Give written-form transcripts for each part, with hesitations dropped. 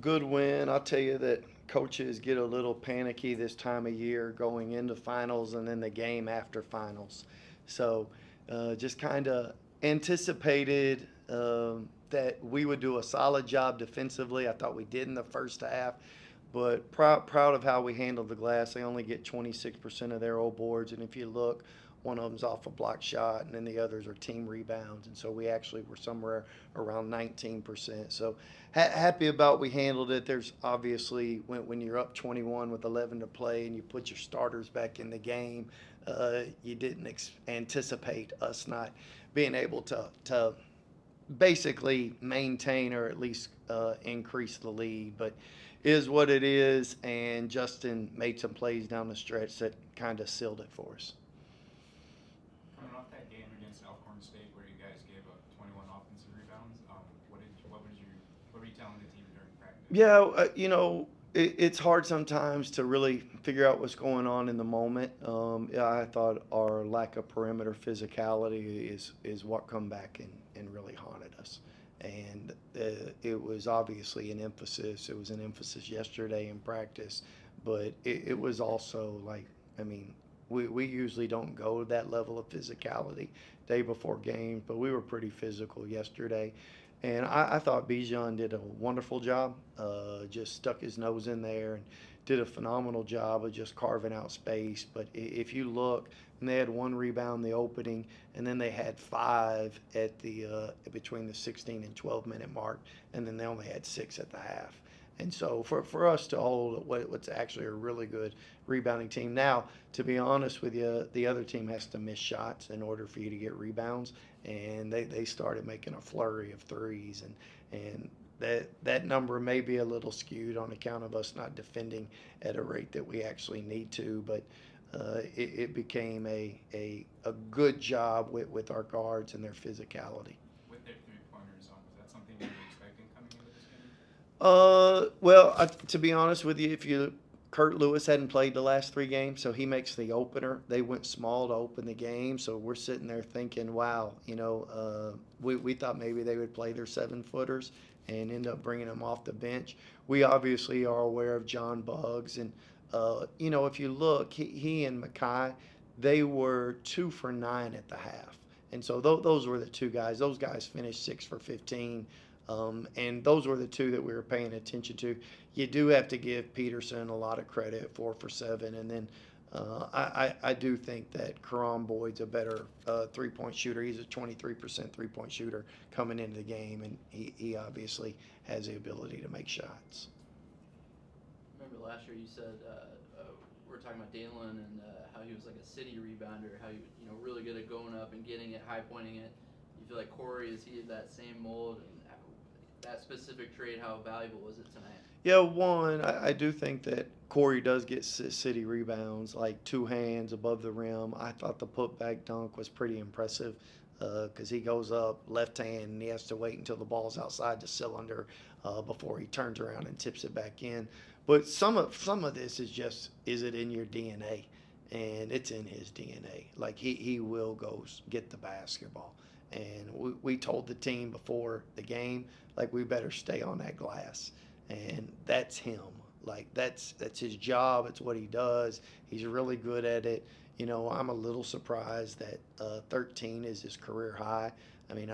Good win. I'll tell you that coaches get a little panicky this time of year going into finals and then the game after finals. So just kind of anticipated that we would do a solid job defensively. I thought we did in the first half, but proud of how we handled the glass. They only get 26% of their old boards, and if you look, one of them's off a block shot, and then the others are team rebounds. And so we actually were somewhere around 19%. So happy about we handled it. There's obviously when you're up 21 with 11 to play and you put your starters back in the game, you didn't anticipate us not being able to basically maintain or at least increase the lead. But is what it is, and Justin made some plays down the stretch that kind of sealed it for us. Coming off that game against Elkhorn State where you guys gave up 21 offensive rebounds, what were you telling the team during practice? Yeah, it's hard sometimes to really figure out what's going on in the moment. Yeah, I thought our lack of perimeter physicality is what come back and really haunted us. And it was obviously an emphasis. It was an emphasis yesterday in practice, but it was also like, I mean, we usually don't go to that level of physicality day before games, but we were pretty physical yesterday. And I thought Bijan did a wonderful job. Just stuck his nose in there and did a phenomenal job of just carving out space. But if you look, and they had one rebound in the opening, and then they had five at the between the 16 and 12-minute mark, and then they only had six at the half. And so for us to hold what's actually a really good rebounding team. Now, to be honest with you, the other team has to miss shots in order for you to get rebounds. And they started making a flurry of threes. And that number may be a little skewed on account of us not defending at a rate that we actually need to. But it became a good job with our guards and their physicality. With their three pointers, was that something you were expecting coming into this game? Well, to be honest with you, if you Kurt Lewis hadn't played the last three games, so he makes the opener. They went small to open the game, so we're sitting there thinking, wow, we thought maybe they would play their 7-footers and end up bringing them off the bench. We obviously are aware of John Buggs, and if you look, he and Mackay, they were 2 for 9 at the half, and so those were the two guys. Those guys finished 6 for 15. And those were the two that we were paying attention to. You do have to give Peterson a lot of credit, 4 for 7, and then I do think that Karan Boyd's a better 3-point shooter. He's a 23% 3-point shooter coming into the game, and he obviously has the ability to make shots. Remember last year you said we were talking about Dalen and how he was like a city rebounder, how he really good at going up and getting it, high pointing it. You feel like Corey, is he that same mold? And that specific trade, how valuable was it tonight? Yeah, one, I do think that Corey does get city rebounds, like two hands above the rim. I thought the putback dunk was pretty impressive because he goes up left hand and he has to wait until the ball's outside the cylinder before he turns around and tips it back in. But some of this is just, is it in your DNA? And it's in his DNA. Like he will go get the basketball. And we told the team before the game, like, we better stay on that glass. And that's him. Like, that's his job. It's what he does. He's really good at it. I'm a little surprised that 13 is his career high. I mean,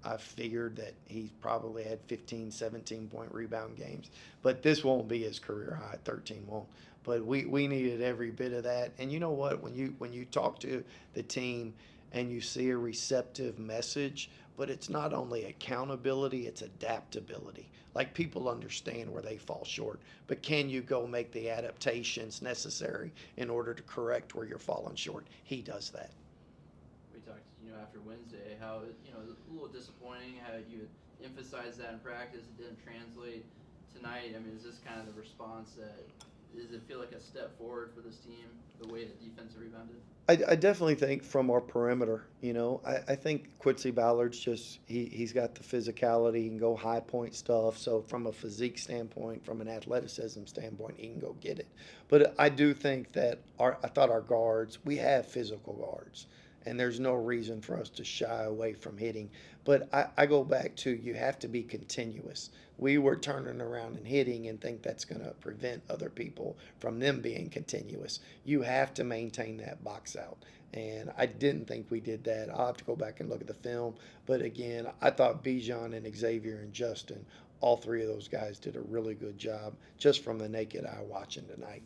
I've figured that he's probably had 15, 17-point rebound games. But this won't be his career high. 13 won't. But we needed every bit of that. And you know what? When you talk to the team and you see a receptive message, but it's not only accountability, it's adaptability. Like, people understand where they fall short, but can you go make the adaptations necessary in order to correct where you're falling short? He does that. We talked, after Wednesday, how it was a little disappointing how you had emphasized that in practice. It didn't translate tonight. I mean, is this kind of the response that does it feel like a step forward for this team, the way the defense rebounded? I definitely think from our perimeter, I think Quincy Ballard's just, he's got the physicality, he can go high point stuff. So from a physique standpoint, from an athleticism standpoint, he can go get it. But I do think that I thought our guards, we have physical guards. and there's no reason for us to shy away from hitting. But I go back to, you have to be continuous. We were turning around and hitting and think that's going to prevent other people from them being continuous. You have to maintain that box out. And I didn't think we did that. I'll have to go back and look at the film. But again, I thought Bijan and Xavier and Justin, all three of those guys did a really good job just from the naked eye watching tonight.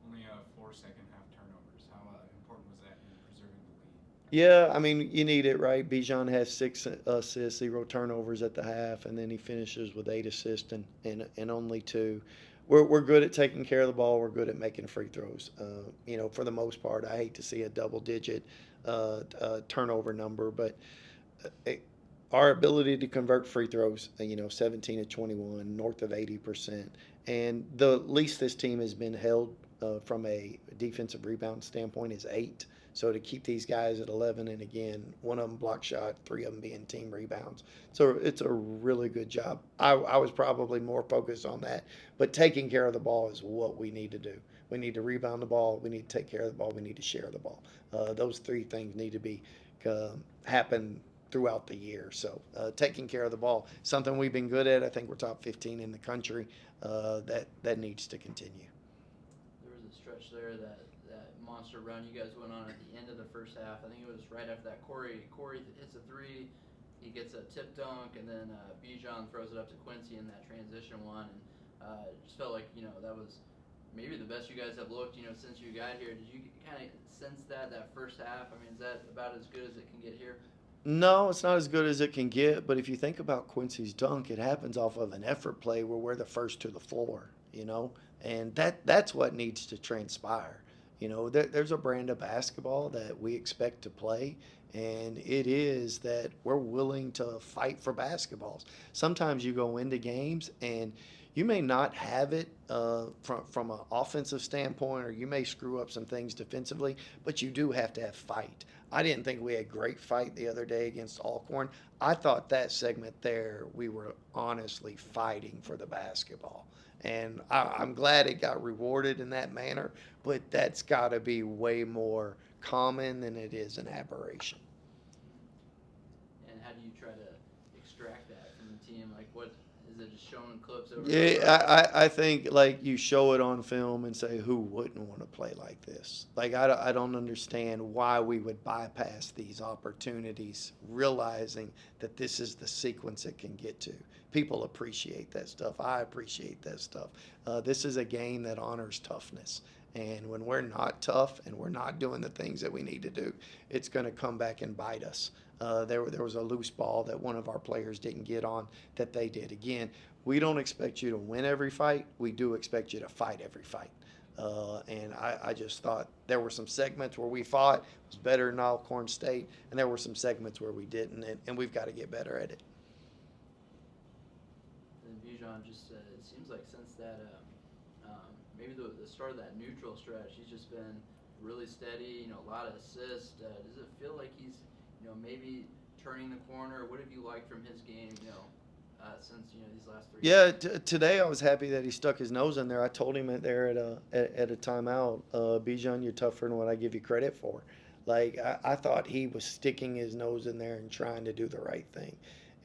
Only 4 second half turnovers. How important was that in preserving the lead? Yeah, I mean, you need it, right? Bijan has 6 assists, 0 turnovers at the half, and then he finishes with 8 assists and only 2. We're good at taking care of the ball. We're good at making free throws. For the most part, I hate to see a double-digit turnover number, but uh, our ability to convert free throws, 17 to 21, north of 80%, and the least this team has been held from a defensive rebound standpoint is 8. So to keep these guys at 11, and again, one of them block shot, 3 of them being team rebounds. So it's a really good job. I was probably more focused on that, but taking care of the ball is what we need to do. We need to rebound the ball. We need to take care of the ball. We need to share the ball. Those 3 things need to be happen throughout the year. So taking care of the ball, something we've been good at. I think we're top 15 in the country. That needs to continue. There was a stretch there that monster run you guys went on at the end of the first half. I think it was right after that. Corey hits a 3, he gets a tip dunk, and then Bijan throws it up to Quincy in that transition one, and it just felt like that was maybe the best you guys have looked since you got here. Did you kind of sense that first half? I mean, is that about as good as it can get here? No, it's not as good as it can get. But if you think about Quincy's dunk, it happens off of an effort play where we're the first to the floor, and that's what needs to transpire. There's a brand of basketball that we expect to play, and it is that we're willing to fight for basketballs. Sometimes you go into games and you may not have it from an offensive standpoint, or you may screw up some things defensively, but you do have to have fight. I didn't think we had great fight the other day against Alcorn. I thought that segment there, we were honestly fighting for the basketball. And I'm glad it got rewarded in that manner, but that's got to be way more common than it is an aberration. And how do you try to extract that from the team? Like, what is it? Just showing clips over? Yeah, I think like you show it on film and say, who wouldn't want to play like this? Like I don't understand why we would bypass these opportunities, realizing that this is the sequence it can get to. People appreciate that stuff. I appreciate that stuff. This is a game that honors toughness. And when we're not tough and we're not doing the things that we need to do, it's going to come back and bite us. There was a loose ball that one of our players didn't get on that they did. Again, we don't expect you to win every fight. We do expect you to fight every fight. And I just thought there were some segments where we fought. It was better than Alcorn State. And there were some segments where we didn't. And we've got to get better at it. And Bijan just it seems like since that maybe the start of that neutral stretch, he's just been really steady. A lot of assists. Does it feel like he's maybe turning the corner? What have you liked from his game? Since these last 3 Yeah, years? today I was happy that he stuck his nose in there. I told him there at a timeout, Bijan, you're tougher than what I give you credit for. Like I thought he was sticking his nose in there and trying to do the right thing.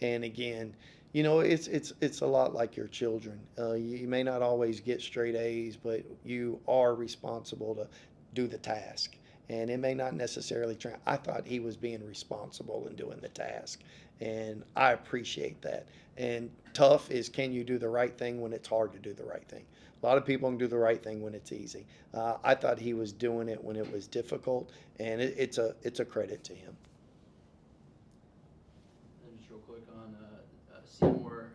And again, it's a lot like your children. You may not always get straight A's, but you are responsible to do the task. And it may not necessarily try. I thought he was being responsible in doing the task, and I appreciate that. And tough is, can you do the right thing when it's hard to do the right thing? A lot of people can do the right thing when it's easy. I thought he was doing it when it was difficult, and it's a credit to him. And just real quick on Seymour,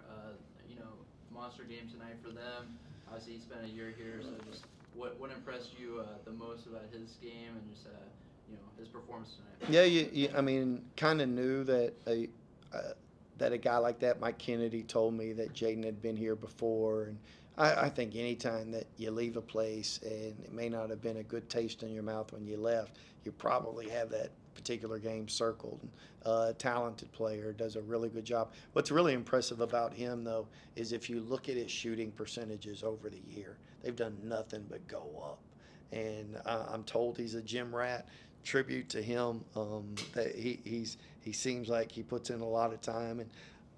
monster game tonight for them. Obviously, he spent a year here, so just what impressed you the most about his game and just his performance tonight? Yeah, I mean, kind of knew that a guy like that, Mike Kennedy told me that Jaden had been here before, and I think anytime that you leave a place and it may not have been a good taste in your mouth when you left, you probably have that particular game circled. Talented player, does a really good job. What's really impressive about him, though, is if you look at his shooting percentages over the year, they've done nothing but go up. And I'm told he's a gym rat. tribute to him. That he seems like he puts in a lot of time, and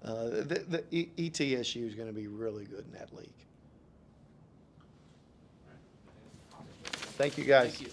the ETSU is going to be really good in that league. Thank you, guys. Thank you.